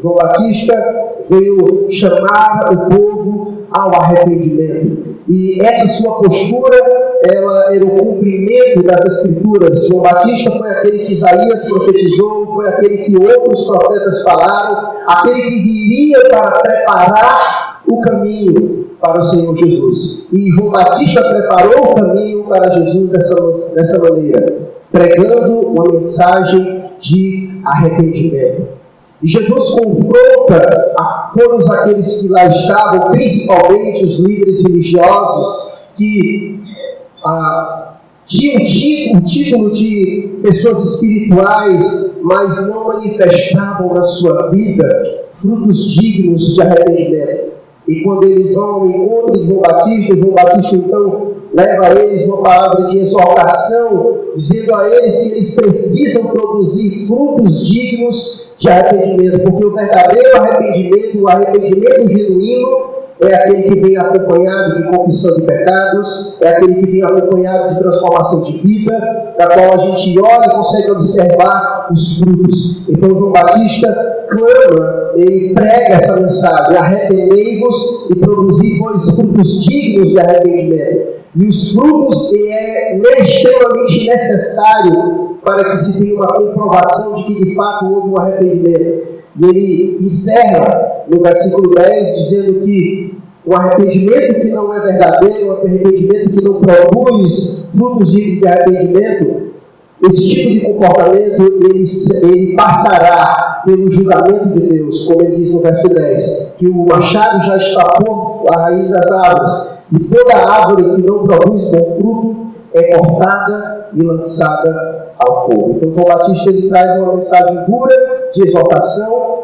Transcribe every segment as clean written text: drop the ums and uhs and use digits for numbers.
João Batista veio chamar o povo ao arrependimento. E essa sua postura, ela era o cumprimento das Escrituras. João Batista foi aquele que Isaías profetizou, foi aquele que outros profetas falaram, aquele que viria para preparar o caminho para o Senhor Jesus. E João Batista preparou o caminho para Jesus dessa maneira, pregando uma mensagem de arrependimento. E Jesus confronta a todos aqueles que lá estavam, principalmente os líderes religiosos, que tinham o título de pessoas espirituais, mas não manifestavam na sua vida frutos dignos de arrependimento. E quando eles vão ao encontro de João Batista então leva a eles uma palavra de exortação, dizendo a eles que eles precisam produzir frutos dignos de arrependimento, porque o verdadeiro arrependimento, o arrependimento genuíno, é aquele que vem acompanhado de confissão de pecados, é aquele que vem acompanhado de transformação de vida, da qual a gente olha e consegue observar os frutos. Então João Batista clama, ele prega essa mensagem: arrependei-vos e produzi frutos dignos de arrependimento. E os frutos é extremamente necessário para que se tenha uma comprovação de que de fato houve um arrependimento. E ele encerra no versículo 10 dizendo que o arrependimento que não é verdadeiro, o arrependimento que não produz frutos dignos de arrependimento, esse tipo de comportamento ele passará pelo julgamento de Deus, como ele diz no verso 10, que o machado já está posto à raiz das árvores, e toda árvore que não produz bom fruto é cortada e lançada ao fogo. Então João Batista ele traz uma mensagem dura de exortação,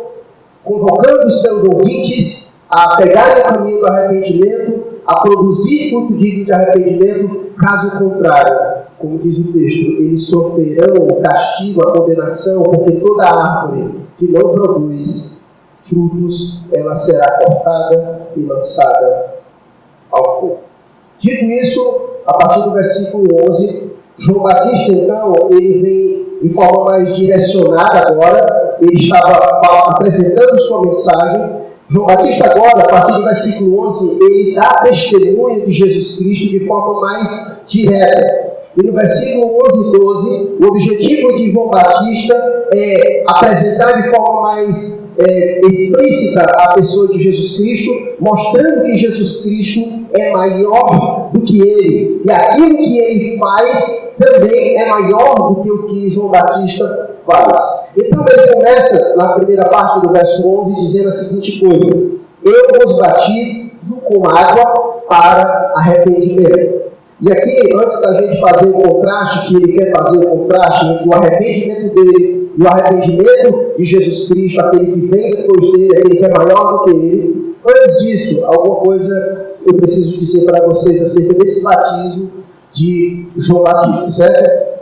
convocando os seus ouvintes a pegarem o caminho do arrependimento, a produzir fruto digno de arrependimento. Caso contrário, como diz o texto, eles sofrerão o castigo, a condenação, porque toda árvore que não produz frutos, ela será cortada e lançada ao fogo. Dito isso, a partir do versículo 11, João Batista, então, ele vem de forma mais direcionada agora, ele estava apresentando sua mensagem. João Batista agora, a partir do versículo 11, ele dá testemunho de Jesus Cristo de forma mais direta. E no versículo 11 e 12, o objetivo de João Batista é apresentar de forma mais explícita a pessoa de Jesus Cristo, mostrando que Jesus Cristo é maior do que ele. E aquilo que ele faz também é maior do que o que João Batista faz. Então ele começa na primeira parte do verso 11 dizendo a seguinte coisa: eu vos batizo com água para arrependimento. E aqui, antes da gente fazer o contraste, que ele quer fazer o contraste entre o arrependimento dele e o arrependimento de Jesus Cristo, aquele que vem depois dele, aquele que é maior do que ele, antes disso, alguma coisa eu preciso dizer para vocês acerca desse batismo de João Batista, certo?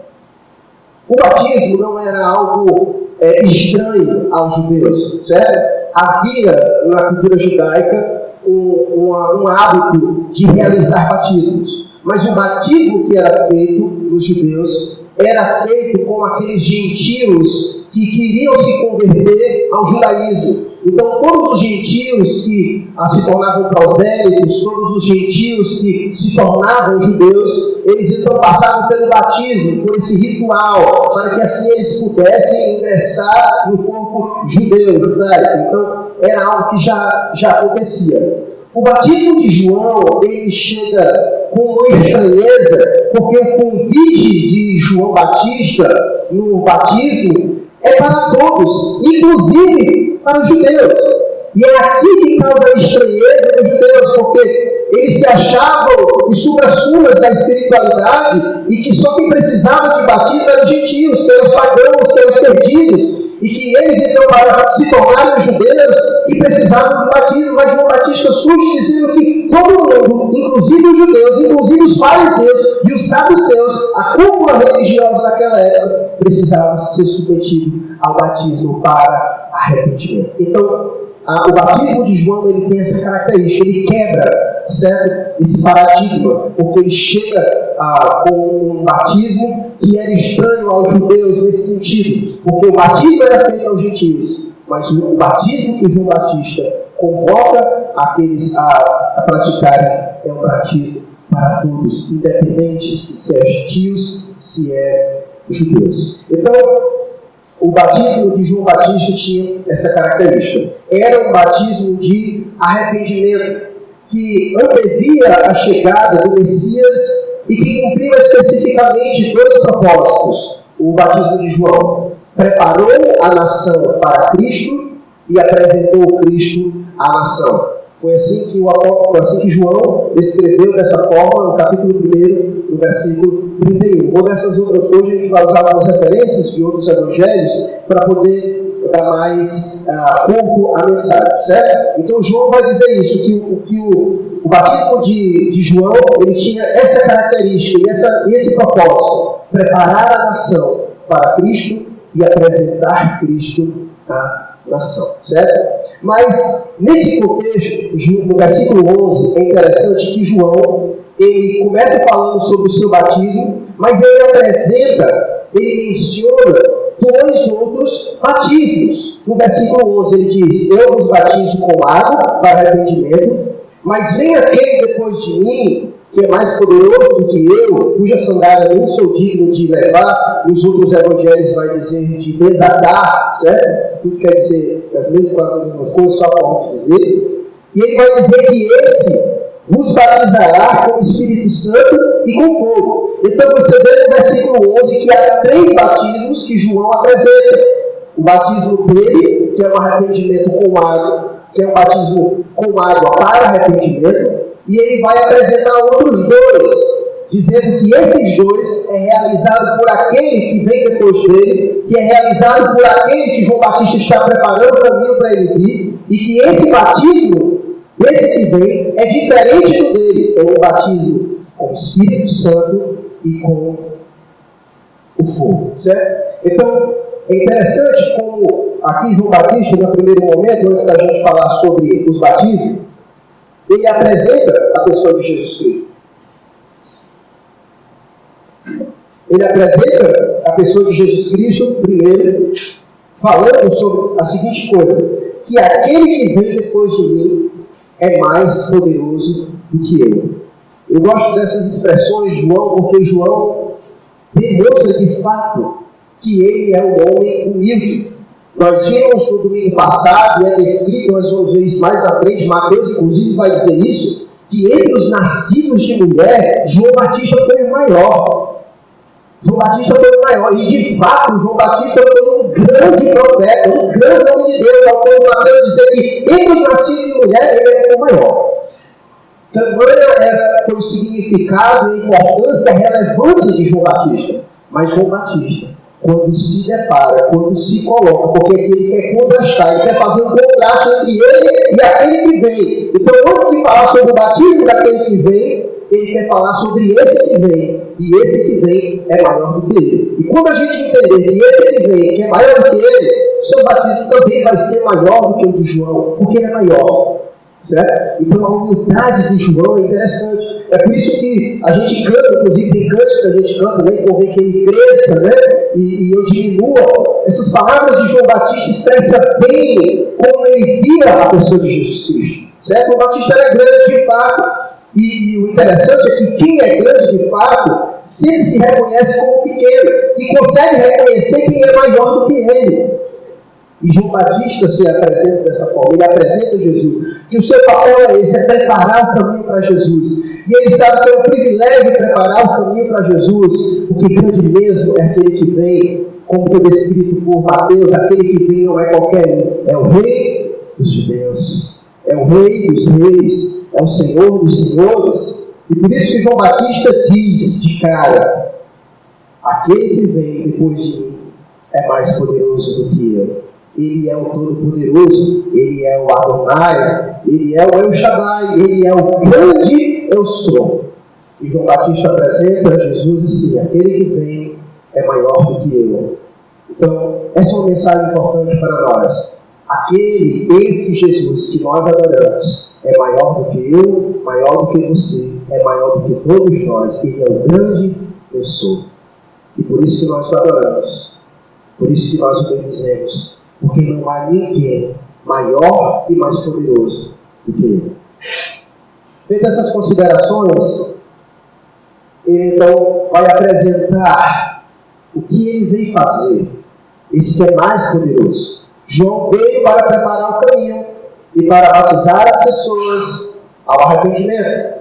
O batismo não era algo estranho aos judeus, certo? Havia na cultura judaica um hábito de realizar batismos. Mas o batismo que era feito nos judeus era feito com aqueles gentios que queriam se converter ao judaísmo. Então, todos os gentios que se tornavam prosélitos, todos os gentios que se tornavam judeus, eles então passavam pelo batismo, por esse ritual, para que assim eles pudessem ingressar no corpo judeu, judaico. Então, era algo que já acontecia. O batismo de João, ele chega com uma estranheza, porque o convite de João Batista no batismo é para todos, inclusive para os judeus. E é aqui que causa a estranheza dos judeus, porque eles se achavam os supra-sumas da espiritualidade e que só quem precisava de batismo eram os gentios, eram os pagãos, eram os perdidos. E que eles, então, para se tornarem judeus, que precisavam do batismo. Mas João Batista surge dizendo que todo mundo, inclusive os judeus, inclusive os fariseus e os saduceus, a cúpula religiosa daquela época, precisava ser submetido ao batismo para arrependimento. Então, o batismo de João ele tem essa característica, ele quebra, certo? Esse paradigma, porque ele chega com um batismo que era estranho aos judeus nesse sentido, porque o batismo era feito aos gentios, mas o batismo que João Batista convoca aqueles a praticarem é um batismo para todos, independente se é gentios, se é judeus. Então, o batismo de João Batista tinha essa característica. Era um batismo de arrependimento, que antevia a chegada do Messias e que cumpriu especificamente dois propósitos. O batismo de João preparou a nação para Cristo e apresentou Cristo à nação. Foi assim que João descreveu dessa forma no capítulo 1, no versículo 31. Ou dessas outras, hoje a gente vai usar algumas referências de outros evangelhos para poder dar mais corpo à mensagem, certo? Então João vai dizer isso, que o batismo de João, ele tinha essa característica e esse propósito: preparar a nação para Cristo e apresentar Cristo à nação, certo? Mas, nesse contexto, no versículo 11, é interessante que João, ele começa falando sobre o seu batismo, mas ele menciona dois outros batismos. No versículo 11 ele diz: eu vos batizo com água para arrependimento, mas vem aquele depois de mim, que é mais poderoso do que eu, cuja sandália nem sou digno de levar. Nos outros evangelhos vai dizer de desatar, certo? Tudo quer dizer as mesmas coisas, só a forma de dizer. E ele vai dizer que esse vos batizará com o Espírito Santo e com fogo. Então você vê no versículo 11 que há três batismos que João apresenta. O batismo dele, que é um arrependimento com água, que é um batismo com água para arrependimento. E ele vai apresentar outros dois, dizendo que esses dois é realizado por aquele que vem depois dele, que é realizado por aquele que João Batista está preparando o caminho para ele vir, e que esse batismo, esse que vem, é diferente do dele. É um batismo com o Espírito Santo e com o fogo, certo? Então, é interessante como aqui João Batista, no primeiro momento, antes da gente falar sobre os batismos, ele apresenta a pessoa de Jesus Cristo. Ele apresenta a pessoa de Jesus Cristo, primeiro, falando sobre a seguinte coisa: que aquele que vem depois de mim é mais poderoso do que eu. Eu gosto dessas expressões de João, porque João demonstra de fato que ele é um homem humilde. Nós vimos no domingo passado, e é descrito, nós vamos ver isso mais na frente, Mateus inclusive vai dizer isso, que entre os nascidos de mulher, João Batista foi o maior. João Batista foi o maior, e de fato João Batista foi um grande profeta, um grande homem de Deus, ao ponto de Mateus dizer que entre os nascidos de mulher, ele foi o maior. Tamanha foi o significado, a importância, a relevância de João Batista. Mas João Batista, quando se depara, quando se coloca, porque ele quer contrastar, ele quer fazer um contraste entre ele e aquele que vem. Então, antes de falar sobre o batismo daquele que vem, ele quer falar sobre esse que vem. E esse que vem é maior do que ele. E quando a gente entender que esse que vem, que é maior do que ele, o seu batismo também vai ser maior do que o de João, porque ele é maior. Certo? Então a humildade de João é interessante. É por isso que a gente canta, inclusive tem cantos que a gente canta, né? Convém que ele cresça, né? E eu diminua. Essas palavras de João Batista expressam bem como ele via a pessoa de Jesus Cristo. Certo? O Batista era grande de fato. E o interessante é que quem é grande de fato sempre se reconhece como pequeno e consegue reconhecer quem é maior do que ele. E João Batista se apresenta dessa forma, ele apresenta Jesus, que o seu papel é esse, é preparar o caminho para Jesus. E ele sabe que é um privilégio preparar o caminho para Jesus, porque grande mesmo é aquele que vem, como foi descrito por Mateus, aquele que vem não é qualquer um, é o Rei dos Judeus, é o Rei dos Reis, é o Senhor dos Senhores. E por isso que João Batista diz de cara: aquele que vem depois de mim é mais poderoso do que eu. Ele é o Todo-Poderoso, Ele é o Adonai, Ele é o El Shaddai, Ele é o grande Eu Sou. E João Batista apresenta Jesus assim: aquele que vem é maior do que eu. Então, essa é uma mensagem importante para nós. Esse Jesus que nós adoramos é maior do que eu, maior do que você, é maior do que todos nós. Ele é o grande Eu Sou. E por isso que nós o adoramos, por isso que nós o bendizemos. porque não há ninguém maior e mais poderoso do que Ele. Feitas essas considerações, Ele então vai apresentar o que Ele veio fazer, esse que é mais poderoso. João veio para preparar o caminho e para batizar as pessoas ao arrependimento.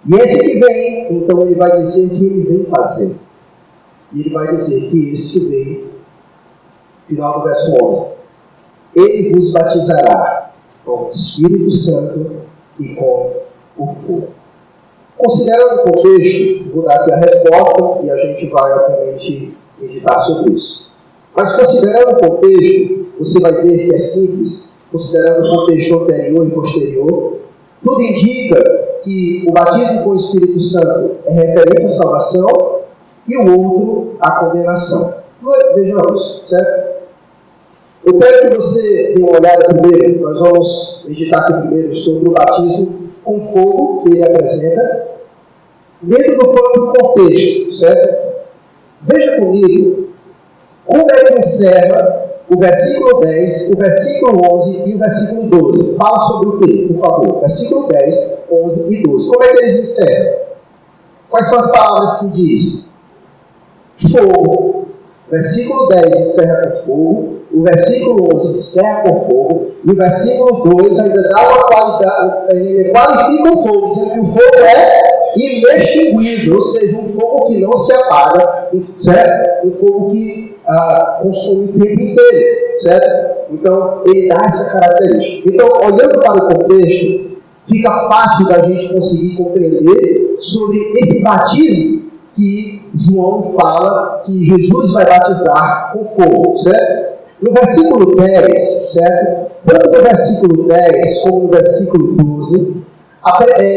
E esse que vem, então ele vai dizer o que ele vem fazer. E ele vai dizer que esse que vem, final do verso 11, ele vos batizará com o Espírito Santo e com o fogo. Considerando o contexto, vou dar aqui a resposta e a gente vai, obviamente, meditar sobre isso. Mas considerando o contexto, você vai ver que é simples, considerando o contexto anterior e posterior, tudo indica que o batismo com o Espírito Santo é referente à salvação e o outro à condenação. Vejamos, certo? Eu quero que você dê uma olhada primeiro, nós vamos meditar aqui primeiro sobre o batismo com fogo que ele apresenta, dentro do próprio contexto, certo? Veja comigo como é que encerra o versículo 10, o versículo 11 e o versículo 12. Fala sobre o quê, por favor? Versículo 10, 11 e 12. Como é que eles encerram? Quais são as palavras que diz? Fogo. Versículo 10 encerra com fogo, o versículo 11 encerra com fogo, e o versículo 2 ainda dá uma qualidade, ele qualifica o fogo, dizendo que o fogo é inextinguível, ou seja, um fogo que não se apaga, certo? Um fogo que consome o tempo inteiro, certo? Então, ele dá essa característica. Então, olhando para o contexto, fica fácil da gente conseguir compreender sobre esse batismo que João fala que Jesus vai batizar com fogo, certo? No versículo 10, certo? Tanto no versículo 10 como no versículo 12,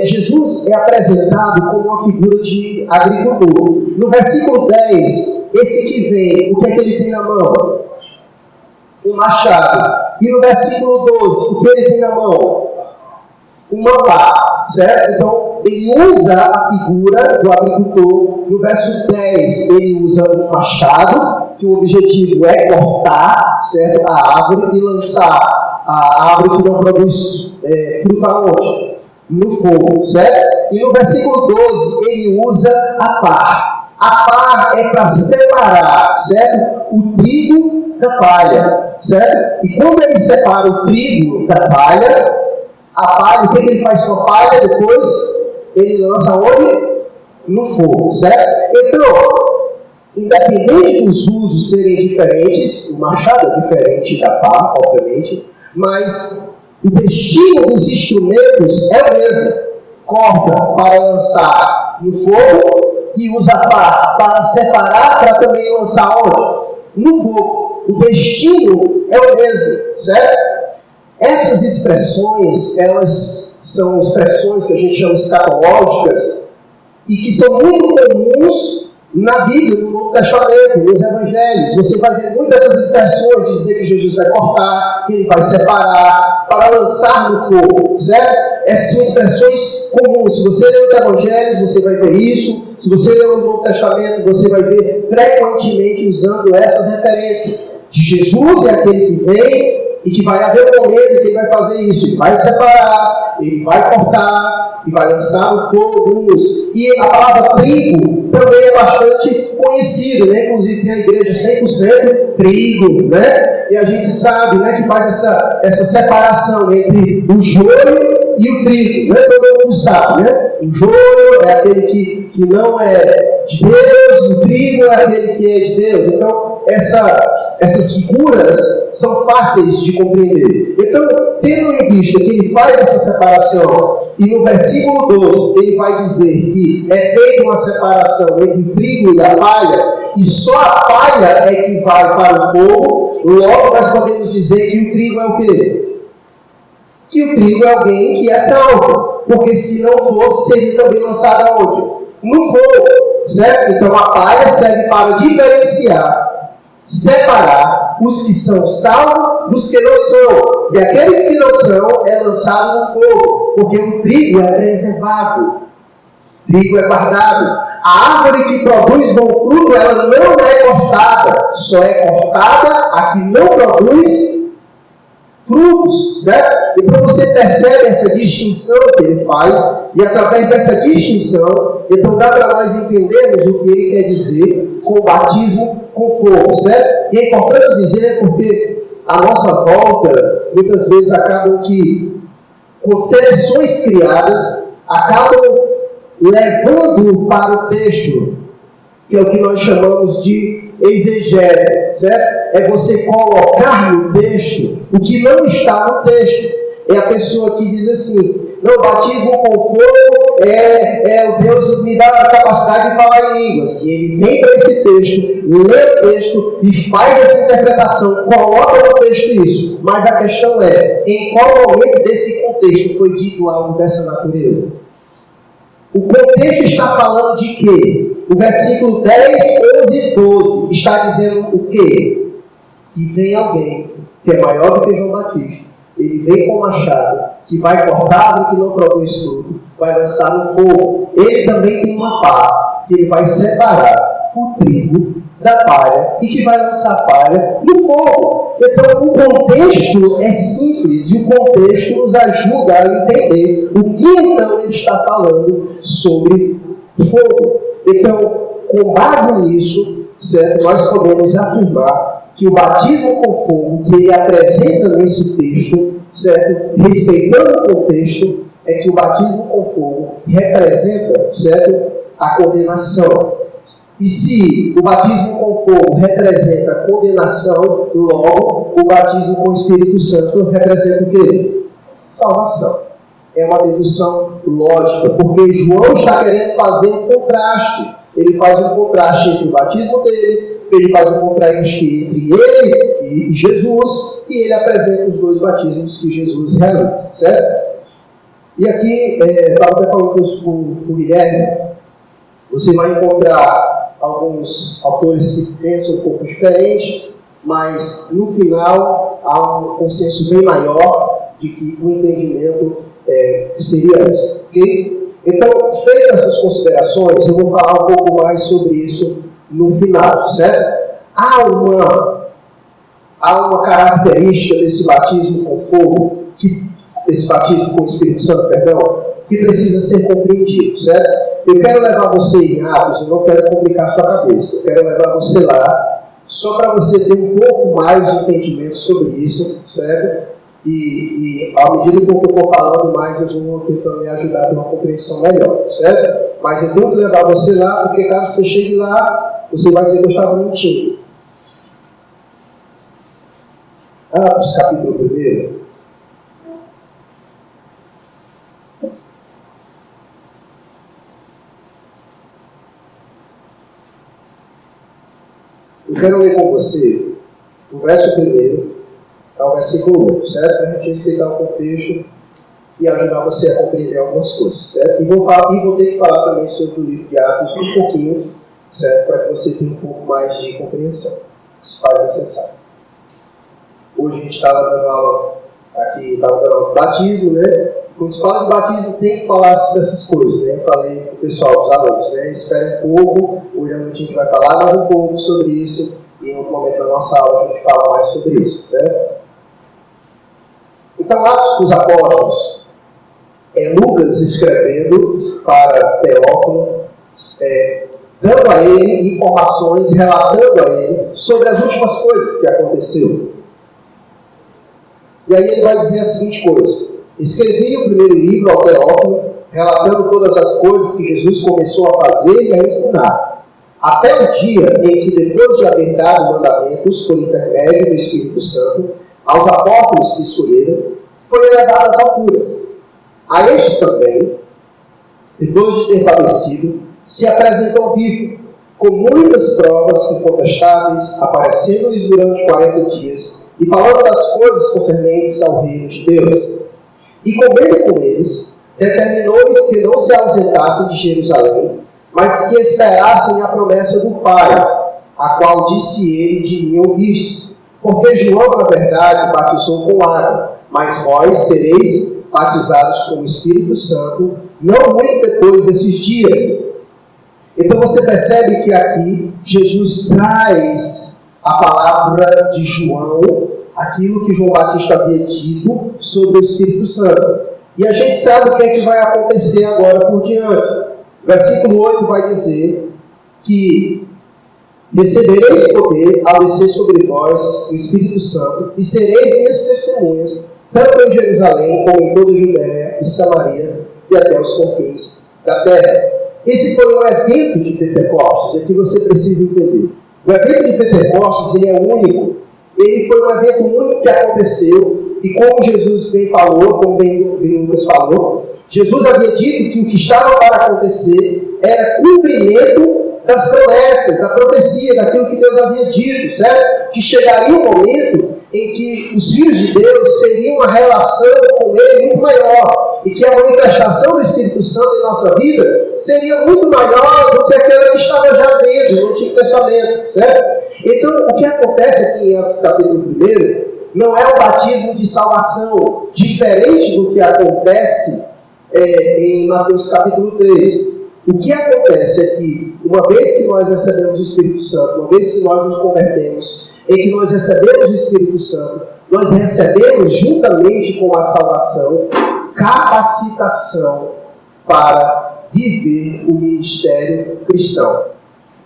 Jesus é apresentado como uma figura de agricultor. No versículo 10, esse que vem, o que é que ele tem na mão? Um machado. E no versículo 12, o que ele tem na mão? Uma pá, certo? Então, ele usa a figura do agricultor. No verso 10, ele usa um machado, que o objetivo é cortar, certo? A árvore e lançar a árvore que não produz fruto aonde? No fogo, certo? E no versículo 12, ele usa a pá. A pá é para separar, certo? O trigo da palha, certo? E quando ele separa o trigo da palha, a palha, o que ele faz com a palha depois? Ele lança onde? No fogo, certo? Então, independente dos usos serem diferentes, o machado é diferente da pá, obviamente, mas o destino dos instrumentos é o mesmo. Corta para lançar no fogo e usa a pá para separar, para também lançar onde? No fogo. O destino é o mesmo, certo? Essas expressões, elas são expressões que a gente chama escatológicas e que são muito comuns na Bíblia, no Novo Testamento, nos Evangelhos. Você vai ver muitas dessas expressões de dizer que Jesus vai cortar, que ele vai separar, para lançar no fogo, certo? Essas são expressões comuns. Se você ler os Evangelhos, você vai ver isso. Se você ler o Novo Testamento, você vai ver frequentemente usando essas referências. De Jesus é aquele que vem e que vai haver um momento em que ele vai fazer isso. Ele vai separar, ele vai cortar e vai lançar no fogo. E a palavra trigo também é bastante conhecida, né? Inclusive tem a igreja 100% trigo, né? E a gente sabe, né, que faz essa separação entre o joio e o trigo, né? Todo mundo sabe, né? O joio é aquele que não é de Deus, o trigo é aquele que é de Deus. Então, essas figuras são fáceis de compreender. Então, tendo em vista que ele faz essa separação, e no versículo 12 ele vai dizer que é feita uma separação entre o trigo e a palha, e só a palha é que vai para o fogo, logo nós podemos dizer que o trigo é o quê? Que o trigo é alguém que é salvo, porque se não fosse, seria também lançado aonde? No fogo, certo? Então a palha serve para diferenciar, separar os que são salvos dos que não são, e aqueles que não são é lançado no fogo, porque o trigo é preservado, o trigo é guardado. A árvore que produz bom fruto, ela não é cortada, só é cortada a que não produz frutos, certo? Então você percebe essa distinção que ele faz, e através dessa distinção, então dá para nós entendermos o que ele quer dizer com o batismo com fogo, certo? E é importante dizer porque a nossa volta, muitas vezes acabam que concepções criadas acabam levando para o texto, que é o que nós chamamos de exegese, certo? É você colocar no texto o que não está no texto. É a pessoa que diz assim: não, batismo com fogo o Deus me dá a capacidade de falar em línguas. E ele vem para esse texto, lê o texto e faz essa interpretação, coloca no texto isso. Mas a questão é, em qual momento desse contexto foi dito algo dessa natureza? O contexto está falando de quê? O versículo 10, 11 e 12 está dizendo o quê? Que vem alguém que é maior do que João Batista. Ele vem com machado, que vai cortar o que não produz fruto, vai lançar no fogo. Ele também tem uma pá, que ele vai separar o trigo da palha e que vai lançar palha no fogo. Então, o contexto é simples e o contexto nos ajuda a entender o que então ele está falando sobre fogo. Então, com base nisso, certo, nós podemos afirmar que o batismo com fogo que ele apresenta nesse texto, certo, respeitando o contexto, é que o batismo com fogo representa, certo, a condenação. E se o batismo com fogo representa a condenação, logo o batismo com o Espírito Santo representa o quê? Salvação. É uma dedução lógica, porque João está querendo fazer um contraste. Ele faz um contraste entre o batismo dele, ele faz um contraste entre ele e Jesus, e ele apresenta os dois batismos que Jesus realiza, certo? E aqui, estava até falando com o Guilherme, você vai encontrar alguns autores que pensam um pouco diferente, mas no final há um consenso bem maior de que o entendimento seria esse, ok? Então, feitas essas considerações, eu vou falar um pouco mais sobre isso no final, certo? Há uma característica desse batismo com fogo, esse batismo com o Espírito Santo, perdão, que precisa ser compreendido, certo? Eu quero levar você em Atos, eu não quero complicar sua cabeça, eu quero levar você lá, só para você ter um pouco mais de entendimento sobre isso, certo? E à medida que eu for falando mais, eu vou tentando me ajudar a ter uma compreensão melhor, certo? Mas eu tenho que levar você lá, porque caso você chegue lá, você vai dizer que eu estava mentindo. Atos, capítulo 1. Eu quero ler com você o verso 1 ao versículo 8, certo? Para a gente respeitar o contexto e ajudar você a compreender algumas coisas, certo? E vou ter que falar também sobre o livro de Atos um pouquinho, certo? Para que você tenha um pouco mais de compreensão, se faz necessário. Hoje a gente estava dando aula aqui, estava dando aula de batismo, né? Quando se fala de batismo, tem que falar essas coisas, né? Eu falei para o pessoal, os alunos, né? Espera um pouco, hoje à noite a gente vai falar mais um pouco sobre isso, e em outro momento da nossa aula a gente fala mais sobre isso, certo? Então, Atos dos Apóstolos é Lucas escrevendo para Teófilo, dando a ele informações, relatando a ele sobre as últimas coisas que aconteceram. E aí ele vai dizer a seguinte coisa: escrevi o primeiro livro ao Teófilo, relatando todas as coisas que Jesus começou a fazer e a ensinar, até o dia em que, depois de haver dado mandamentos por intermédio do Espírito Santo aos apóstolos que escolheram, foi elevado às alturas. A estes também, depois de ter padecido, se apresentou vivo, com muitas provas incontestáveis, aparecendo-lhes durante 40 dias, e falando das coisas concernentes ao reino de Deus. E comendo com eles, determinou-lhes que não se ausentassem de Jerusalém, mas que esperassem a promessa do Pai, a qual disse ele: de mim ouvistes. Porque João, na verdade, batizou com água, mas vós sereis batizados com o Espírito Santo, não muito depois desses dias. Então você percebe que aqui Jesus traz a palavra de João, aquilo que João Batista havia dito sobre o Espírito Santo. E a gente sabe o que é que vai acontecer agora por diante. Versículo 8 vai dizer que recebereis poder ao descer sobre vós o Espírito Santo e sereis minhas testemunhas, tanto em Jerusalém como em toda a Judéia e Samaria e até os confins da terra. Esse foi um evento de Pentecostes, é que você precisa entender. O evento de Pentecostes ele é único. Ele foi um evento único que aconteceu, e como Jesus bem falou, como bem Lucas falou, Jesus havia dito que o que estava para acontecer era cumprimento das promessas, da profecia, daquilo que Deus havia dito, certo? Que chegaria um momento em que os filhos de Deus teriam uma relação com Ele muito maior, e que a manifestação do Espírito Santo em nossa vida seria muito maior do que aquela que estava já dentro do Antigo Testamento, certo? Então, o que acontece aqui em Atos capítulo 1 não é o batismo de salvação, diferente do que acontece em Mateus capítulo 3. O que acontece é que, uma vez que nós recebemos o Espírito Santo, uma vez que nós nos convertemos, em que nós recebemos o Espírito Santo, nós recebemos, juntamente com a salvação, capacitação para viver o ministério cristão.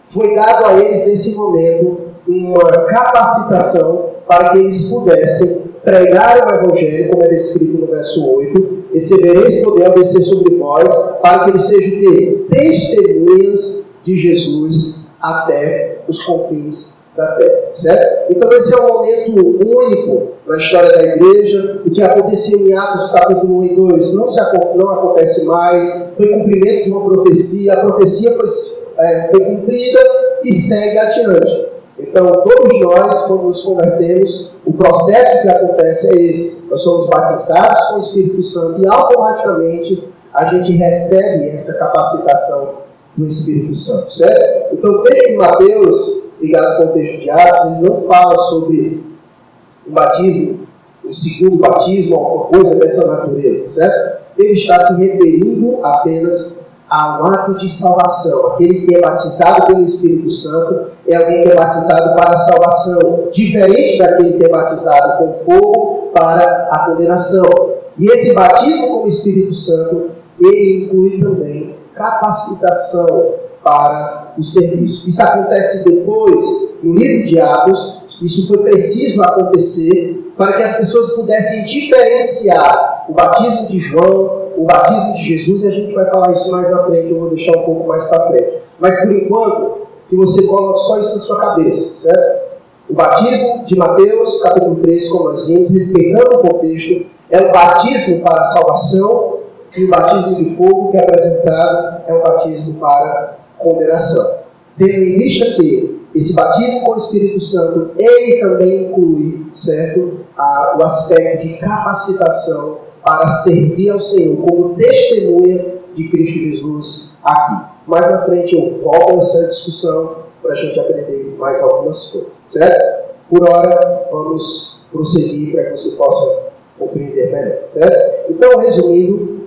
Foi dado a eles, nesse momento, uma capacitação para que eles pudessem pregar o Evangelho, como é descrito no verso 8, recebereis poder ao descer sobre vós, para que eles sejam testemunhas de Jesus até os confins da terra, certo? Então esse é um momento único na história da igreja. O que aconteceu em Atos capítulo 1 e 2 não acontece mais, foi cumprimento de uma profecia, a profecia foi cumprida e segue adiante. Então, todos nós, quando nos convertemos, o processo que acontece é esse. Nós somos batizados com o Espírito Santo e automaticamente a gente recebe essa capacitação do Espírito Santo, certo? Então, o texto de Mateus, ligado com o texto de Atos, ele não fala sobre o batismo, o segundo batismo, alguma coisa dessa natureza, certo? Ele está se referindo apenas ao ato de salvação. Aquele que é batizado pelo Espírito Santo é alguém que é batizado para a salvação, diferente daquele que é batizado com fogo para a condenação. E esse batismo com o Espírito Santo, ele inclui também capacitação para o serviço. Isso acontece depois, no livro de Atos. Isso foi preciso acontecer para que as pessoas pudessem diferenciar o batismo de João, o batismo de Jesus, e a gente vai falar isso mais na frente, eu vou deixar um pouco mais para frente. Mas por enquanto, que você coloque só isso na sua cabeça, certo? O batismo de Mateus, capítulo 3, como nós vimos, respeitando o contexto, é o batismo para a salvação, e o batismo de fogo que é apresentado é o batismo para condenação. Tendo em vista que esse batismo com o Espírito Santo, ele também inclui, certo, o aspecto de capacitação para servir ao Senhor como testemunha de Cristo Jesus aqui. Mais na frente eu volto a essa discussão para a gente aprender mais algumas coisas, certo? Por hora, vamos prosseguir para que você possa compreender melhor, certo? Então, resumindo,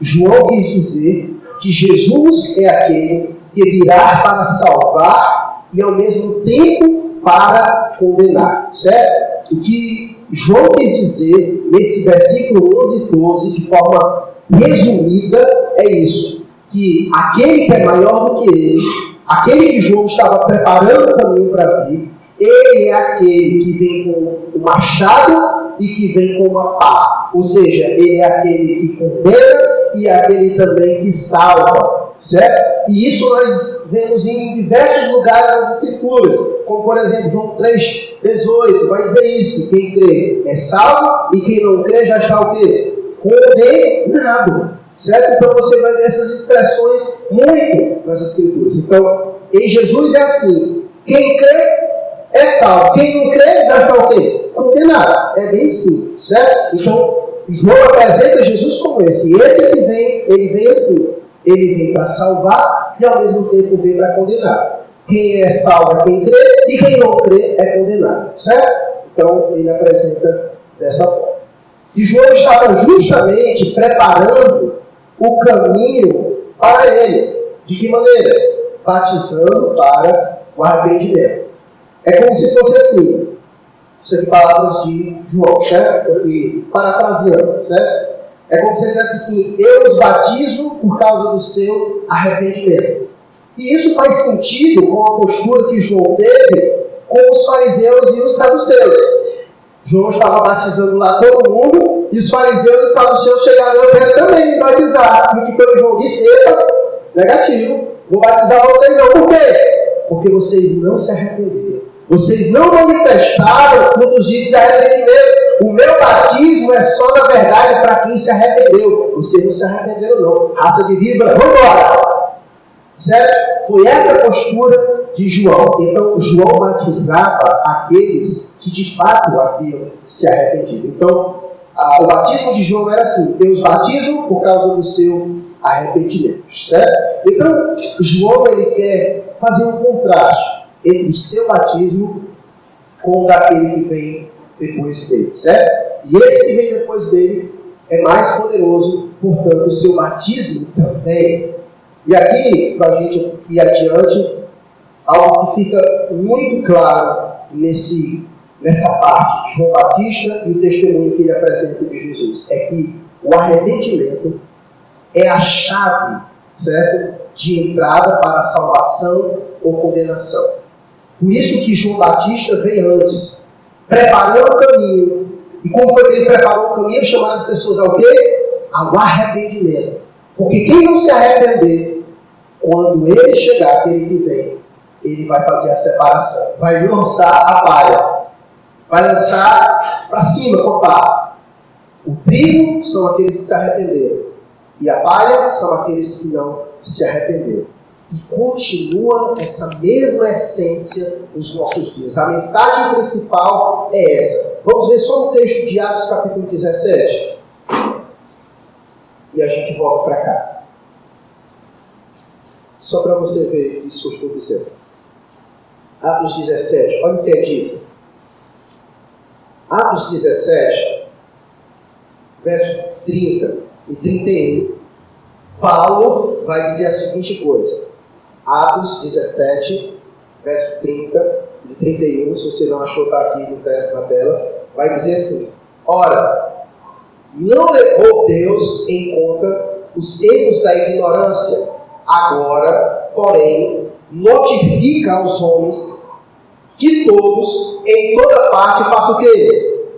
João quis dizer que Jesus é aquele que virá para salvar e ao mesmo tempo para condenar, certo? O que João quis dizer nesse versículo 11 e 12, de forma resumida, é isso: que aquele que é maior do que ele, aquele que João estava preparando o caminho para vir, ele é aquele que vem com o machado e que vem com uma pá. Ou seja, ele é aquele que condena e é aquele também que salva, certo? E isso nós vemos em diversos lugares das Escrituras, como por exemplo João 3,18, vai dizer isso: que quem crê é salvo e quem não crê já está o quê? Condenado, certo? Então você vai ver essas expressões muito nas Escrituras. Então, em Jesus é assim: quem crê é salvo, quem não crê já está o quê? Condenado. É bem simples, certo? Então, João apresenta Jesus como esse. E esse que vem, ele vem assim: ele vem para salvar e ao mesmo tempo vem para condenar. Quem é salvo é quem crê e quem não crê é condenado, certo? Então ele apresenta dessa forma. E João estava justamente preparando o caminho para ele. De que maneira? Batizando para o arrependimento. É como se fosse assim: Isso aqui palavras de João, certo? E parafraseando, certo? É como se ele dissesse assim: eu os batizo por causa do seu arrependimento. E isso faz sentido com a postura que João teve com os fariseus e os saduceus. João estava batizando lá todo mundo, e os fariseus e os saduceus chegaram: eu quero também me batizar. E o que foi João disse? Epa, negativo, vou batizar vocês não. Por quê? Porque vocês não se arrependeram. Vocês não manifestaram frutos de arrependimento. O meu batismo é só, na verdade, para quem se arrependeu. Vocês não se arrependeram, não. Raça de víbora, vamos embora. Certo? Foi essa a postura de João. Então, João batizava aqueles que de fato haviam se arrependido. Então, o batismo de João era assim: eu os batizo por causa do seu arrependimento. Certo? Então, João ele quer fazer um contraste entre o seu batismo com o daquele que vem depois dele, certo? E esse que vem depois dele é mais poderoso, portanto, o seu batismo também. E aqui, para a gente ir adiante, algo que fica muito claro nessa parte de João Batista e o testemunho que ele apresenta de Jesus, é que o arrependimento é a chave, certo, de entrada para a salvação ou condenação. Por isso que João Batista veio antes, preparando o caminho. E como foi que ele preparou o caminho? Chamar as pessoas ao quê? Ao arrependimento. Porque quem não se arrepender, quando ele chegar, aquele que vem, ele vai fazer a separação. Vai lançar a palha. Vai lançar para cima com a palha. O trigo são aqueles que se arrependeram. E a palha são aqueles que não se arrependeram. E continua essa mesma essência nos nossos dias. A mensagem principal é essa. Vamos ver só um texto de Atos capítulo 17. E a gente volta para cá. Só para você ver isso que eu estou dizendo. Atos 17, olha o que é dito. Atos 17, verso 30 e 31. Paulo vai dizer a seguinte coisa. Atos 17, verso 30 e 31, se você não achou, está aqui na tela, vai dizer assim: ora, não levou Deus em conta os tempos da ignorância, agora, porém, notifica aos homens que todos, em toda parte, façam o quê?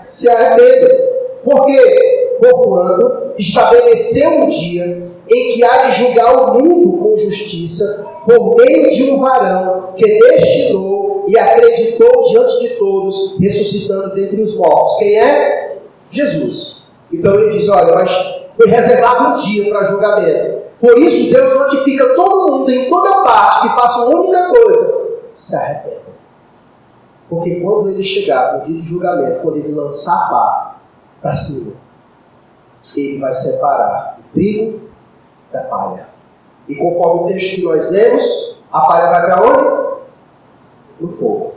Se arrependam. Por quê? Porquanto estabeleceu um dia em que há de julgar o mundo com justiça, por meio de um varão que destinou e acreditou diante de todos, ressuscitando dentre os mortos. Quem é? Jesus. Então ele diz: olha, mas foi reservado um dia para julgamento. Por isso Deus notifica todo mundo, em toda parte, que faça uma única coisa: se arrependam. Porque quando ele chegar no dia de julgamento, quando ele lançar a pá para cima, ele vai separar o trigo da palha. E conforme o texto que nós lemos, a palha vai para onde? No fogo.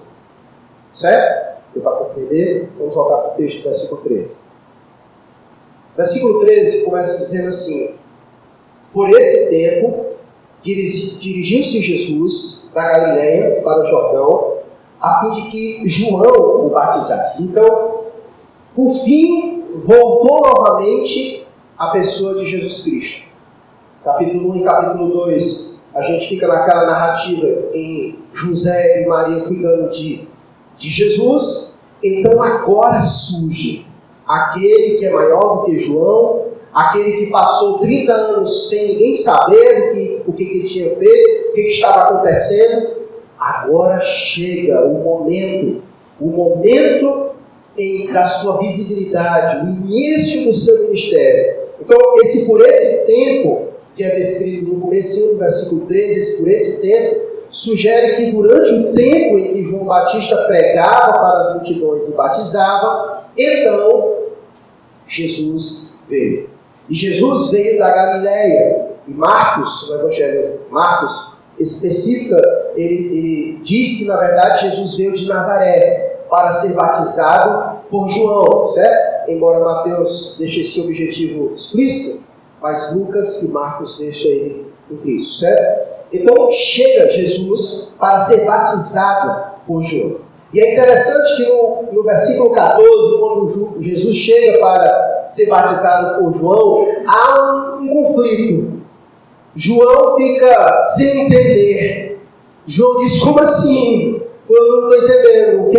Certo? Deu para compreender? Vamos voltar para o texto do versículo 13. Versículo 13 começa dizendo assim: por esse tempo, dirigiu-se Jesus da Galileia para o Jordão, a fim de que João o batizasse. Então, por fim, voltou novamente a pessoa de Jesus Cristo. Capítulo 1 e capítulo 2, a gente fica naquela narrativa em José e Maria cuidando de Jesus. Então agora surge aquele que é maior do que João, aquele que passou 30 anos sem ninguém saber o que ele tinha feito, o que estava acontecendo. Agora chega o momento da sua visibilidade, o início do seu ministério. Então, por esse tempo, que é descrito no começo do versículo 13, por esse tempo, sugere que durante o tempo em que João Batista pregava para as multidões e batizava, então Jesus veio. E Jesus veio da Galileia. E Marcos, o Evangelho Marcos, especifica, ele diz que na verdade Jesus veio de Nazaré para ser batizado por João, certo? Embora Mateus deixe esse objetivo explícito, mas Lucas e Marcos deixam ele implícito, certo? Então chega Jesus para ser batizado por João. E é interessante que no versículo 14, quando Jesus chega para ser batizado por João, há um conflito. João fica sem entender. João diz: como assim? Eu não estou entendendo.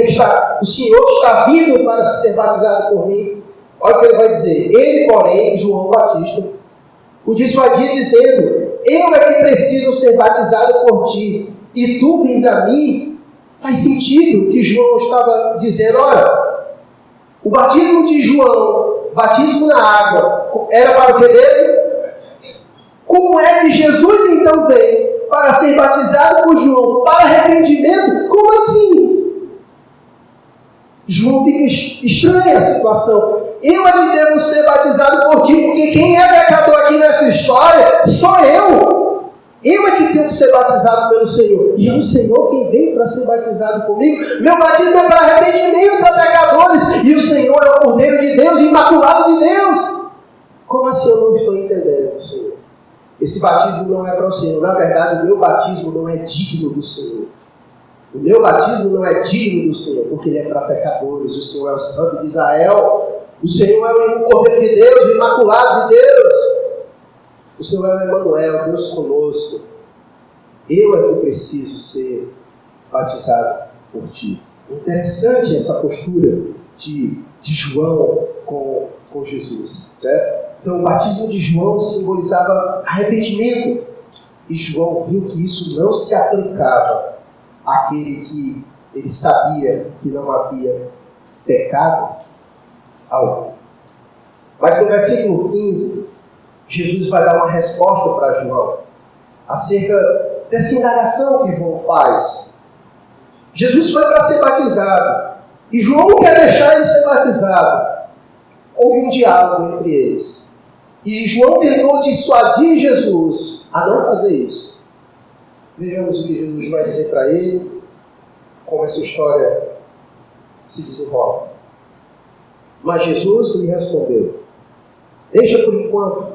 O Senhor está vindo para ser batizado por mim? Olha o que ele vai dizer. Ele, porém, João Batista, o dissuadia dizendo: eu é que preciso ser batizado por ti, e tu vens a mim? Faz sentido que João estava dizendo: olha, o batismo de João, batismo na água, era para o que dele? Como é que Jesus então vem para ser batizado por João para arrependimento? Como assim? João fica estranha a situação. Eu é que devo ser batizado por ti, porque quem é pecador aqui nessa história sou eu. Eu é que tenho que ser batizado pelo Senhor. E é o Senhor quem vem para ser batizado comigo. Meu batismo é para arrependimento, para pecadores. E o Senhor é o Cordeiro de Deus, o Imaculado de Deus. Como assim eu não estou entendendo, Senhor? Esse batismo não é para o Senhor. Na verdade, o meu batismo não é digno do Senhor. O meu batismo não é digno do Senhor, porque ele é para pecadores. O Senhor é o Santo de Israel. O Senhor é o Cordeiro de Deus, o Imaculado de Deus. O Senhor é o Emmanuel, Deus conosco. Eu é que preciso ser batizado por ti. Interessante essa postura de João com Jesus, certo? Então o batismo de João simbolizava arrependimento. E João viu que isso não se aplicava àquele que ele sabia que não havia pecado algum. Mas no versículo 15, Jesus vai dar uma resposta para João acerca dessa indagação que João faz. Jesus foi para ser batizado e João não quer deixar ele ser batizado. Houve um diálogo entre eles e João tentou dissuadir Jesus a não fazer isso. Vejamos o que Jesus vai dizer para ele, como essa história se desenrola. Mas Jesus lhe respondeu: deixa por enquanto,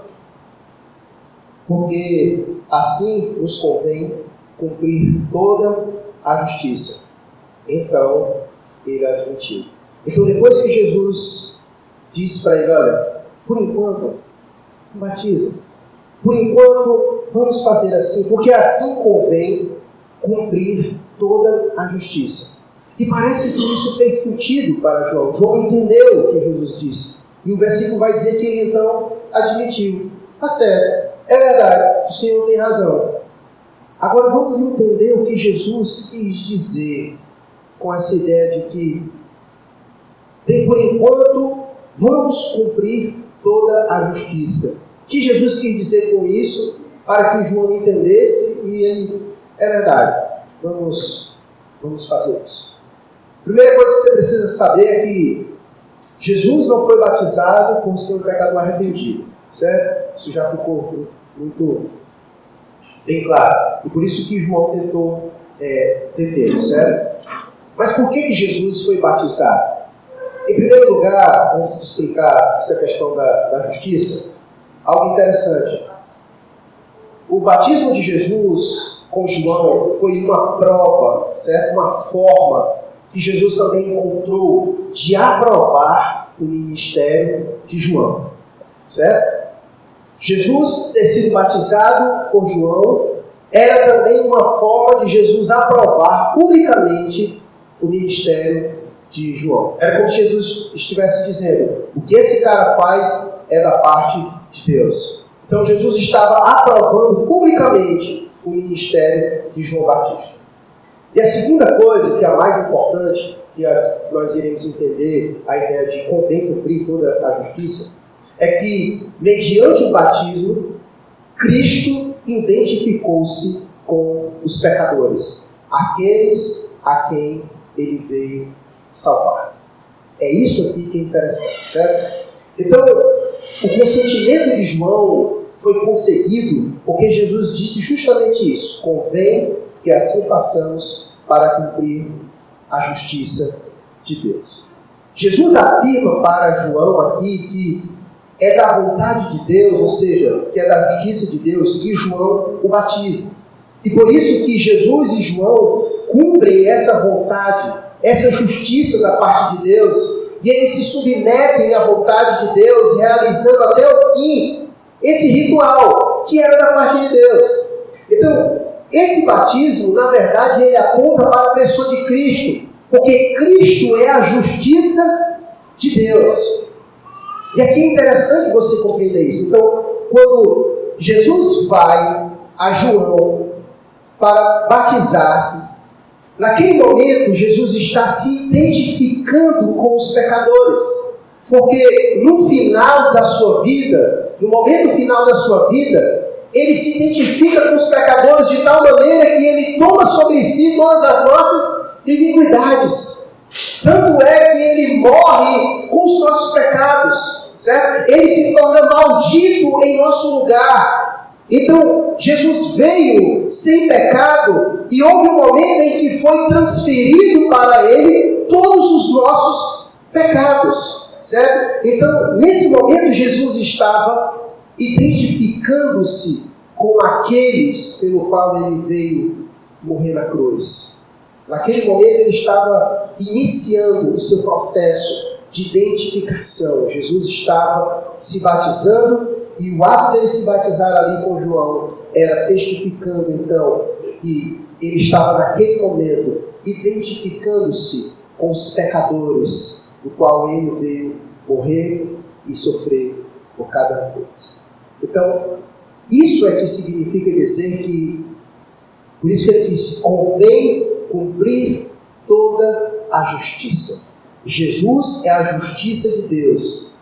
porque assim nos convém cumprir toda a justiça. Então, ele admitiu. Então, depois que Jesus disse para ele: olha, por enquanto, batiza. Por enquanto, vamos fazer assim, porque assim convém cumprir toda a justiça. E parece que isso fez sentido para João. João entendeu o que Jesus disse. E o versículo vai dizer que ele então admitiu: tá certo, é verdade, o Senhor tem razão. Agora vamos entender o que Jesus quis dizer com essa ideia de que, por enquanto, vamos cumprir toda a justiça. O que Jesus quis dizer com isso, para que João entendesse e ele, é verdade, vamos fazer isso. A primeira coisa que você precisa saber é que Jesus não foi batizado por ser um pecador arrependido, certo? Isso já ficou muito bem claro. E por isso que João tentou entender, certo? Mas por que Jesus foi batizado? Em primeiro lugar, antes de explicar essa questão da justiça, algo interessante. O batismo de Jesus com João foi uma prova, certo? Uma forma que Jesus também encontrou de aprovar o ministério de João, certo? Jesus ter sido batizado por João era também uma forma de Jesus aprovar publicamente o ministério de João. Era como se Jesus estivesse dizendo: o que esse cara faz é da parte de Deus. Então Jesus estava aprovando publicamente o ministério de João Batista. E a segunda coisa, que é a mais importante, que nós iremos entender a ideia de convém cumprir toda a justiça, é que, mediante o batismo, Cristo identificou-se com os pecadores, aqueles a quem ele veio salvar. É isso aqui que é interessante, certo? Então, o consentimento de João foi conseguido porque Jesus disse justamente isso: convém que assim façamos para cumprir a justiça de Deus. Jesus afirma para João aqui que é da vontade de Deus, ou seja, que é da justiça de Deus, que João o batiza. E por isso que Jesus e João cumprem essa vontade, essa justiça da parte de Deus, e eles se submetem à vontade de Deus, realizando até o fim esse ritual que era da parte de Deus. Então, esse batismo, na verdade, ele aponta para a pessoa de Cristo, porque Cristo é a justiça de Deus. E aqui é interessante você compreender isso. Então, quando Jesus vai a João para batizar-se, naquele momento Jesus está se identificando com os pecadores, porque no final da sua vida, no momento final da sua vida, ele se identifica com os pecadores de tal maneira que ele toma sobre si todas as nossas iniquidades. Tanto é que ele morre com os nossos pecados, certo? Ele se torna maldito em nosso lugar. Então, Jesus veio sem pecado e houve um momento em que foi transferido para ele todos os nossos pecados, certo? Então, nesse momento, Jesus estava identificando-se com aqueles pelo qual ele veio morrer na cruz. Naquele momento ele estava iniciando o seu processo de identificação. Jesus estava se batizando e o ato dele se batizar ali com João era testificando então que ele estava naquele momento identificando-se com os pecadores, do qual ele veio morrer e sofrer por cada um deles. Então, isso é que significa dizer que, por isso que ele diz, convém cumprir toda a justiça. Jesus é a justiça de Deus.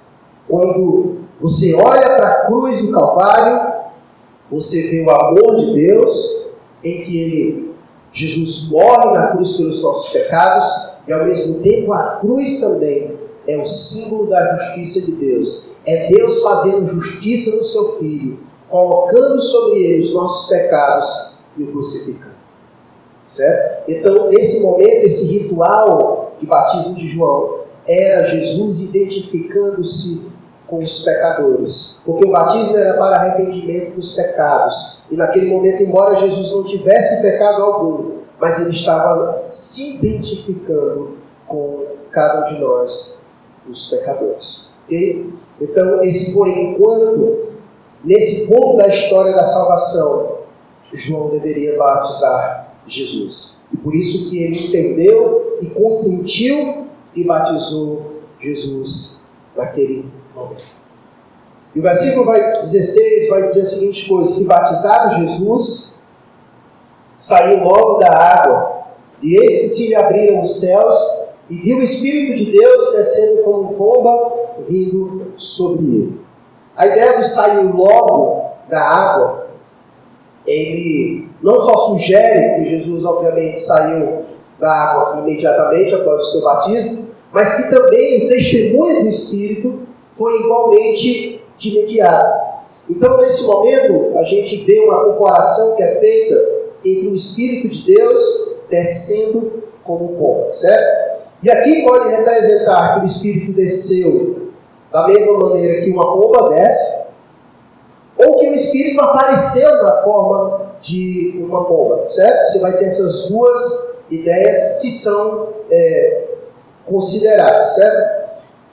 Quando você olha para a cruz do Calvário, você vê o amor de Deus, em que Jesus morre na cruz pelos nossos pecados, e ao mesmo tempo a cruz também é o símbolo da justiça de Deus. É Deus fazendo justiça no seu Filho, colocando sobre ele os nossos pecados e o crucificando. Certo? Então, nesse momento, esse ritual de batismo de João era Jesus identificando-se com os pecadores. Porque o batismo era para arrependimento dos pecados. E naquele momento, embora Jesus não tivesse pecado algum, mas ele estava se identificando com cada um de nós, os pecadores. Okay? Então, esse por enquanto, nesse ponto da história da salvação, João deveria batizar Jesus. E por isso que ele entendeu e consentiu e batizou Jesus naquele momento. E o versículo 16 vai dizer a seguinte coisa: que batizado Jesus, saiu logo da água, e eis que se lhe abriram os céus, e viu o Espírito de Deus descendo como pomba, vindo sobre ele. A ideia do sair logo da água, ele não só sugere que Jesus obviamente saiu da água imediatamente após o seu batismo, mas que também o testemunho do Espírito foi igualmente de imediato. Então, nesse momento, a gente vê uma comparação que é feita entre o Espírito de Deus descendo como pomba, certo? E aqui pode representar que o Espírito desceu da mesma maneira que uma pomba desce, ou que o Espírito apareceu na forma de uma pomba, certo? Você vai ter essas duas ideias que são consideradas, certo?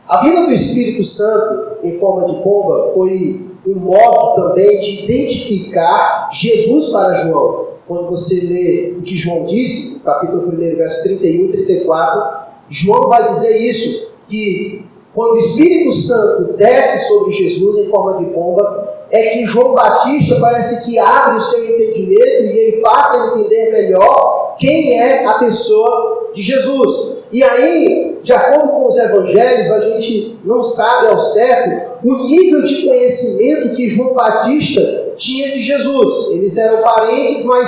A vinda do Espírito Santo em forma de pomba foi um modo também de identificar Jesus para João. Quando você lê o que João disse, no capítulo 1, verso 31 e 34, João vai dizer isso, que quando o Espírito Santo desce sobre Jesus em forma de pomba, é que João Batista parece que abre o seu entendimento e ele passa a entender melhor quem é a pessoa de Jesus. E aí, de acordo com os evangelhos, a gente não sabe ao certo o nível de conhecimento que João Batista tinha de Jesus. Eles eram parentes, mas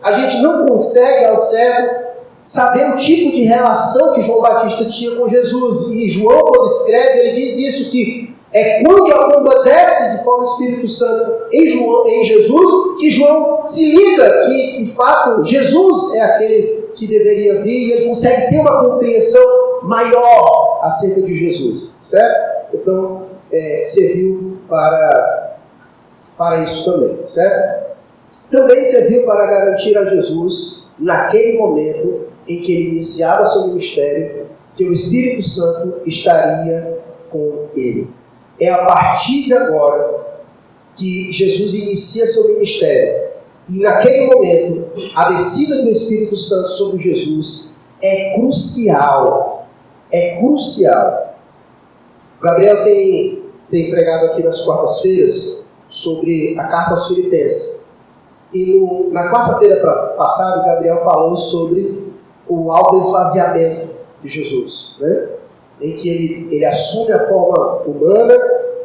a gente não consegue ao certo saber o tipo de relação que João Batista tinha com Jesus. E João, quando escreve, ele diz isso, que é quando a pomba desce de forma do Espírito Santo em Jesus, que João se liga que, de fato, Jesus é aquele que deveria vir, e ele consegue ter uma compreensão maior acerca de Jesus, certo? Então, serviu para isso também, certo? Também serviu para garantir a Jesus, naquele momento, em que ele iniciava seu ministério, que o Espírito Santo estaria com ele. É a partir de agora que Jesus inicia seu ministério. E naquele momento, a descida do Espírito Santo sobre Jesus é crucial. É crucial. O Gabriel tem pregado aqui nas quartas-feiras sobre a carta aos Filipenses. E na quarta-feira passada, o Gabriel falou sobre o autoesvaziamento de Jesus, né? Em que ele assume a forma humana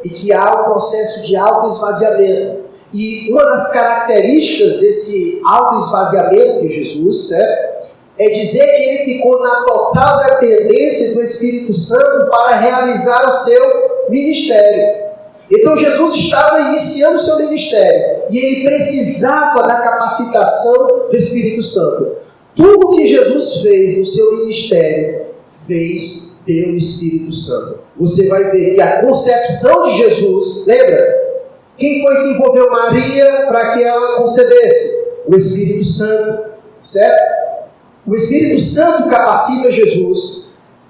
e que há um processo de autoesvaziamento. E uma das características desse autoesvaziamento de Jesus, certo? É dizer que ele ficou na total dependência do Espírito Santo para realizar o seu ministério. Então Jesus estava iniciando o seu ministério e ele precisava da capacitação do Espírito Santo. Tudo que Jesus fez no seu ministério, fez pelo Espírito Santo. Você vai ver que a concepção de Jesus, lembra? Quem foi que envolveu Maria para que ela concebesse? O Espírito Santo, certo? O Espírito Santo capacita Jesus.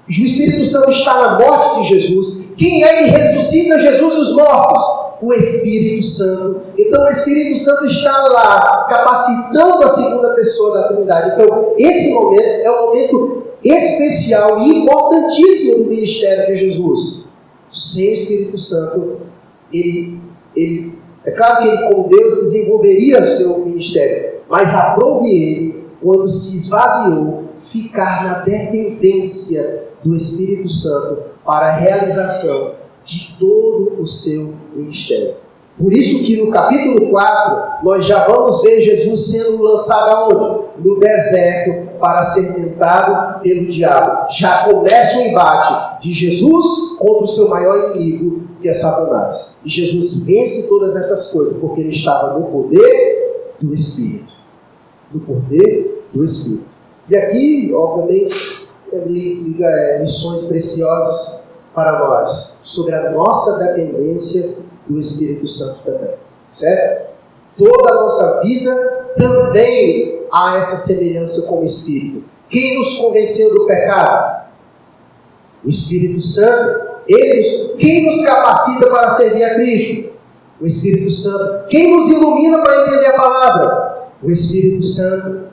O Espírito Santo está na morte de Jesus. Quem é que ressuscita Jesus dos mortos? O Espírito Santo. Então o Espírito Santo está lá, capacitando a segunda pessoa da Trindade. Então esse momento é um momento especial e importantíssimo do ministério de Jesus. Sem o Espírito Santo, é claro que ele, como Deus, desenvolveria o seu ministério, mas aprove ele, quando se esvaziou, ficar na dependência do Espírito Santo para a realização de todo o seu ministério. Por isso que no capítulo 4, nós já vamos ver Jesus sendo lançado aonde? No deserto, para ser tentado pelo diabo. Já começa o embate de Jesus contra o seu maior inimigo, que é Satanás. E Jesus vence todas essas coisas, porque ele estava no poder do Espírito. No poder do Espírito. E aqui, obviamente, liga lições preciosas para nós, sobre a nossa dependência do Espírito Santo também. Certo? Toda a nossa vida também há essa semelhança com o Espírito. Quem nos convenceu do pecado? O Espírito Santo. Quem nos capacita para servir a Cristo? O Espírito Santo. Quem nos ilumina para entender a palavra? O Espírito Santo.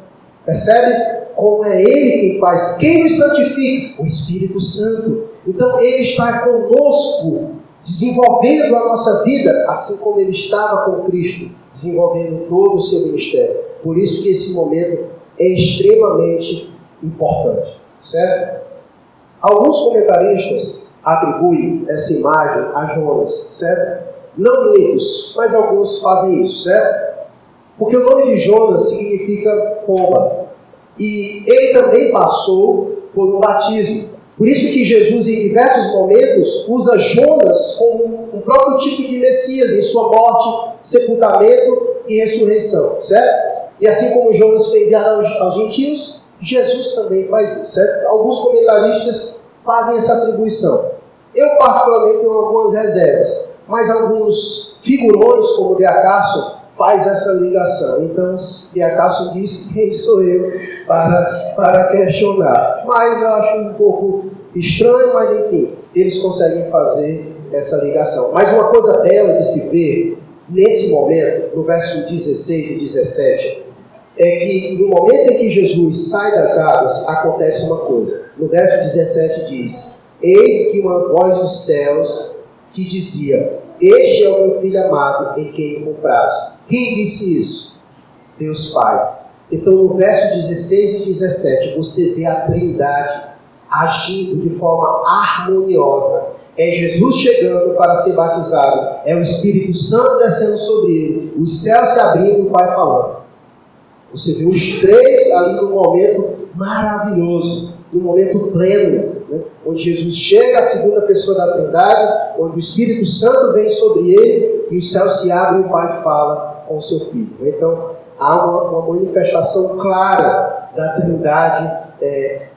Percebe como é Ele quem faz? Quem nos santifica? O Espírito Santo. Então Ele está conosco, desenvolvendo a nossa vida, assim como Ele estava com Cristo, desenvolvendo todo o seu ministério. Por isso que esse momento é extremamente importante. Certo? Alguns comentaristas atribuem essa imagem a Jonas, certo? Não muitos, mas alguns fazem isso, certo? Porque o nome de Jonas significa pomba. E ele também passou por um batismo. Por isso que Jesus, em diversos momentos, usa Jonas como um próprio tipo de Messias, em sua morte, sepultamento e ressurreição, certo? E assim como Jonas foi enviado aos gentios, Jesus também faz isso, certo? Alguns comentaristas fazem essa atribuição. Eu, particularmente, tenho algumas reservas, mas alguns figurões, como De Acacio, faz essa ligação. Então, De Acacio diz: quem sou eu para questionar? Mas eu acho um pouco estranho, mas enfim, eles conseguem fazer essa ligação. Mas uma coisa bela de se ver, nesse momento, no verso 16 e 17, é que no momento em que Jesus sai das águas, acontece uma coisa. No verso 17 diz: eis que uma voz dos céus que dizia: este é o meu filho amado, em quem me comprazo. Quem disse isso? Deus Pai. Então no verso 16 e 17 você vê a Trindade agindo de forma harmoniosa. É Jesus chegando para ser batizado, é o Espírito Santo descendo sobre ele, os céus se abrindo e o Pai falando. Você vê os três ali num momento maravilhoso, num momento pleno, né? Onde Jesus chega, a segunda pessoa da Trindade, onde o Espírito Santo vem sobre ele e os céus se abrem e o Pai fala com o seu Filho. Então, há uma manifestação clara da Trindade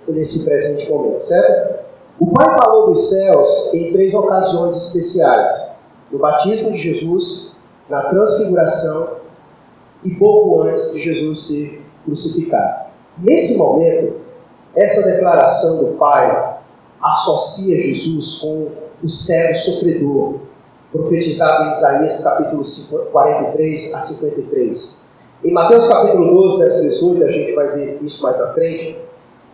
nesse presente momento, certo? O Pai falou dos céus em 3 ocasiões especiais: no batismo de Jesus, na transfiguração e pouco antes de Jesus ser crucificado. Nesse momento, essa declaração do Pai associa Jesus com o servo sofredor, profetizado em Isaías capítulo 43 a 53. Em Mateus capítulo 12, verso 18, a gente vai ver isso mais na frente.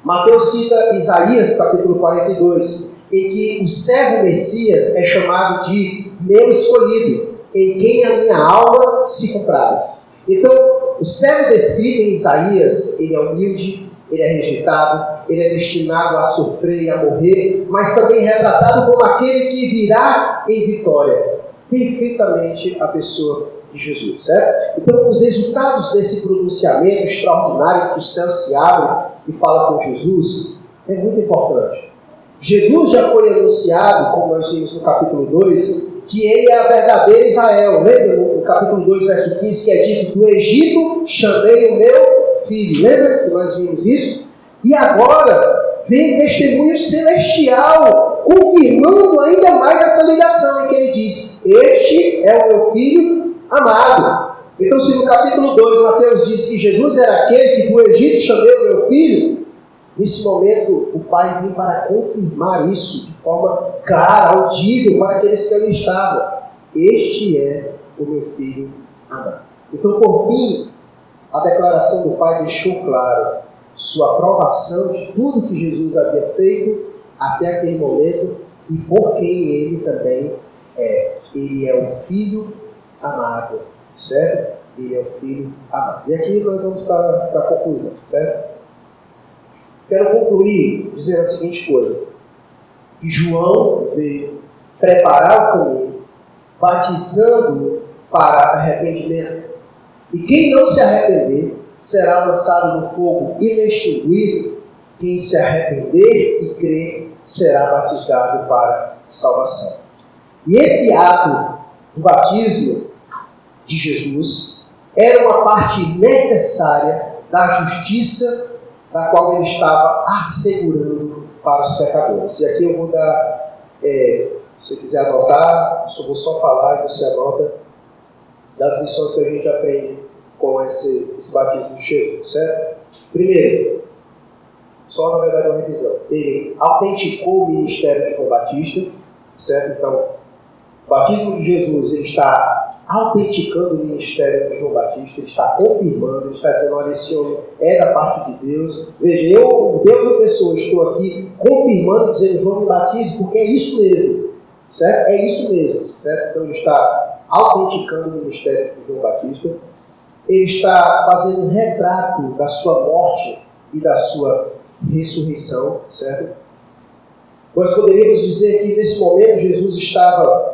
Mateus cita Isaías capítulo 42, em que o servo Messias é chamado de meu escolhido, em quem a minha alma se compraz. Então, o servo descrito em Isaías, ele é humilde, ele é rejeitado, ele é destinado a sofrer e a morrer, mas também retratado como aquele que virá em vitória. Perfeitamente a pessoa de Jesus, certo? Então, os resultados desse pronunciamento extraordinário que o céu se abre e fala com Jesus é muito importante. Jesus já foi anunciado, como nós vimos no capítulo 2, que ele é a verdadeira Israel. Lembra no capítulo 2, verso 15, que é dito: do Egito chamei o meu filho. Lembra que nós vimos isso? E agora vem o testemunho celestial, confirmando ainda mais essa ligação em que ele diz: este é o meu filho amado. Então, se no capítulo 2 Mateus diz que Jesus era aquele que do Egito chamei o meu filho, nesse momento o Pai vem para confirmar isso de forma clara, audível para aqueles que ali estavam. Este é o meu filho amado. Então, por fim, a declaração do Pai deixou claro sua aprovação de tudo que Jesus havia feito até aquele momento e por quem ele também é. Ele é o Filho amado, certo? Ele é o Filho amado. E aqui nós vamos para a conclusão, certo? Quero concluir dizendo a seguinte coisa: que João veio preparar o caminho, batizando para arrependimento, e quem não se arrepender será lançado no fogo inextinguível. Quem se arrepender e crer será batizado para salvação. E esse ato do batismo de Jesus era uma parte necessária da justiça da qual ele estava assegurando para os pecadores. E aqui eu vou dar, se você quiser anotar, eu vou só falar e você anota das lições que a gente aprende com esse batismo de Jesus, certo? Primeiro, só na verdade uma revisão. Ele autenticou o ministério de João Batista, certo? Então, o batismo de Jesus, ele está autenticando o ministério de João Batista, ele está confirmando, ele está dizendo: olha, esse homem é da parte de Deus. Veja, eu, Deus em pessoa, estou aqui confirmando, dizendo: João me batize, porque é isso mesmo, certo? É isso mesmo, certo? Então ele está autenticando o ministério de João Batista, ele está fazendo um retrato da sua morte e da sua ressurreição, certo? Nós poderíamos dizer que nesse momento Jesus estava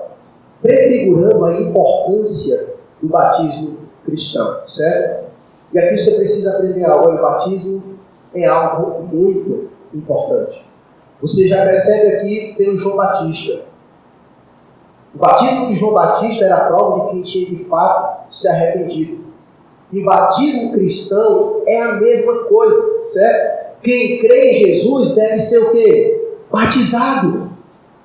prefigurando a importância do batismo cristão, certo? E aqui você precisa aprender algo: o batismo é algo muito importante. Você já percebe aqui pelo João Batista. O batismo de João Batista era a prova de quem tinha de fato se arrependido. E o batismo cristão é a mesma coisa, certo? Quem crê em Jesus deve ser o quê? Batizado,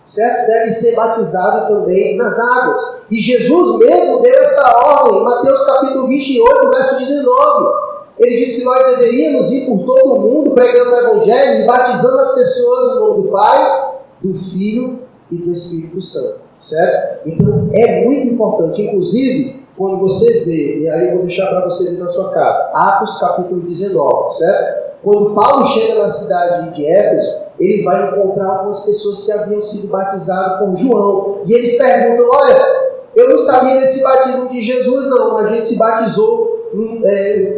certo? Deve ser batizado também nas águas. E Jesus mesmo deu essa ordem em Mateus capítulo 28, verso 19. Ele disse que nós deveríamos ir por todo o mundo pregando o Evangelho e batizando as pessoas no nome do Pai, do Filho e do Espírito Santo, certo? Então é muito importante, inclusive, quando você vê, e aí eu vou deixar para você ver na sua casa, Atos capítulo 19, certo? Quando Paulo chega na cidade de Éfeso, ele vai encontrar algumas pessoas que haviam sido batizadas por João. E eles perguntam: olha, eu não sabia desse batismo de Jesus não, a gente se batizou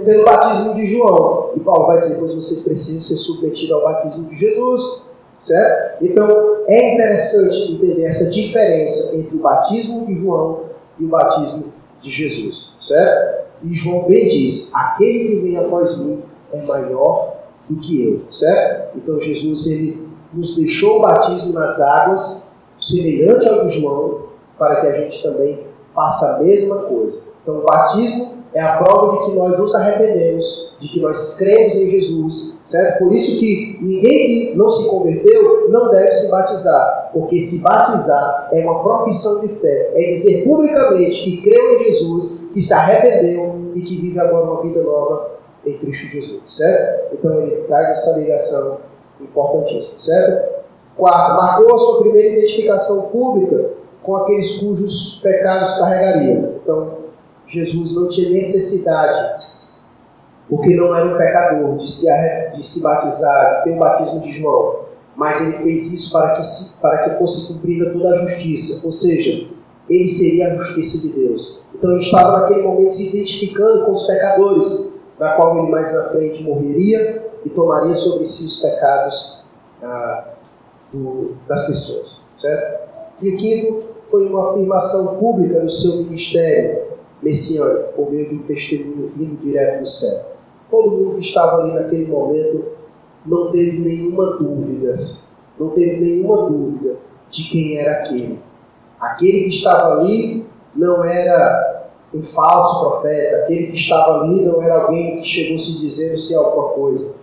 pelo batismo de João. E Paulo vai dizer: pois vocês precisam ser submetidos ao batismo de Jesus, certo? Então é interessante entender essa diferença entre o batismo de João e o batismo de Jesus, certo? E João bem diz: aquele que vem após mim é maior do que eu, certo? Então Jesus, ele nos deixou o batismo nas águas, semelhante ao de João, para que a gente também faça a mesma coisa. Então o batismo é a prova de que nós nos arrependemos, de que nós cremos em Jesus, certo? Por isso que ninguém que não se converteu não deve se batizar, porque se batizar é uma profissão de fé, é dizer publicamente que creu em Jesus, que se arrependeu e que vive agora uma vida nova em Cristo Jesus, certo? Então ele traz essa ligação Importantíssimo, certo? Quarto, marcou a sua primeira identificação pública com aqueles cujos pecados carregaria. Então, Jesus não tinha necessidade, porque não era um pecador, de se batizar, de ter o batismo de João. Mas ele fez isso para que fosse cumprida toda a justiça. Ou seja, ele seria a justiça de Deus. Então ele estava naquele momento se identificando com os pecadores, na qual ele mais na frente morreria e tomaria sobre si os pecados das pessoas. Certo? E o quinto foi uma afirmação pública do seu ministério messiânico, por meio de um testemunho vindo direto do céu. Todo mundo que estava ali naquele momento não teve nenhuma dúvida de quem era aquele. Aquele que estava ali não era um falso profeta, aquele que estava ali não era alguém que chegou se dizendo se alguma coisa.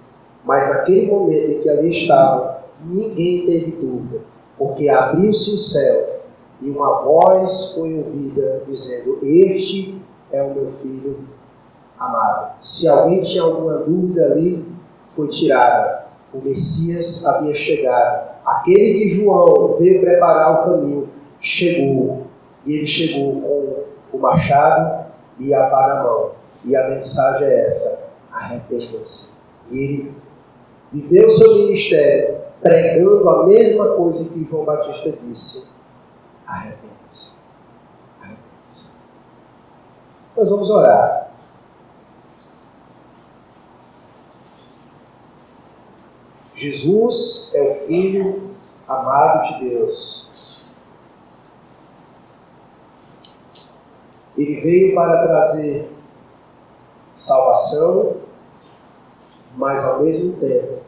Mas naquele momento em que ali estava, ninguém teve dúvida, porque abriu-se o céu e uma voz foi ouvida dizendo: este é o meu filho amado. Se alguém tinha alguma dúvida ali, foi tirada. O Messias havia chegado. Aquele que João veio preparar o caminho chegou. E ele chegou com o machado e a pá na mão. E a mensagem é essa: arrependam-se. E ele viveu seu ministério pregando a mesma coisa que João Batista disse: arrependam-se. Arrependam-se. Nós vamos orar. Jesus é o Filho amado de Deus. Ele veio para trazer salvação, mas ao mesmo tempo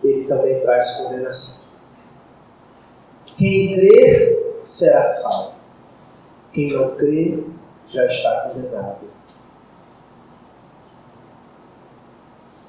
ele também traz condenação. Quem crer será salvo. Quem não crer já está condenado.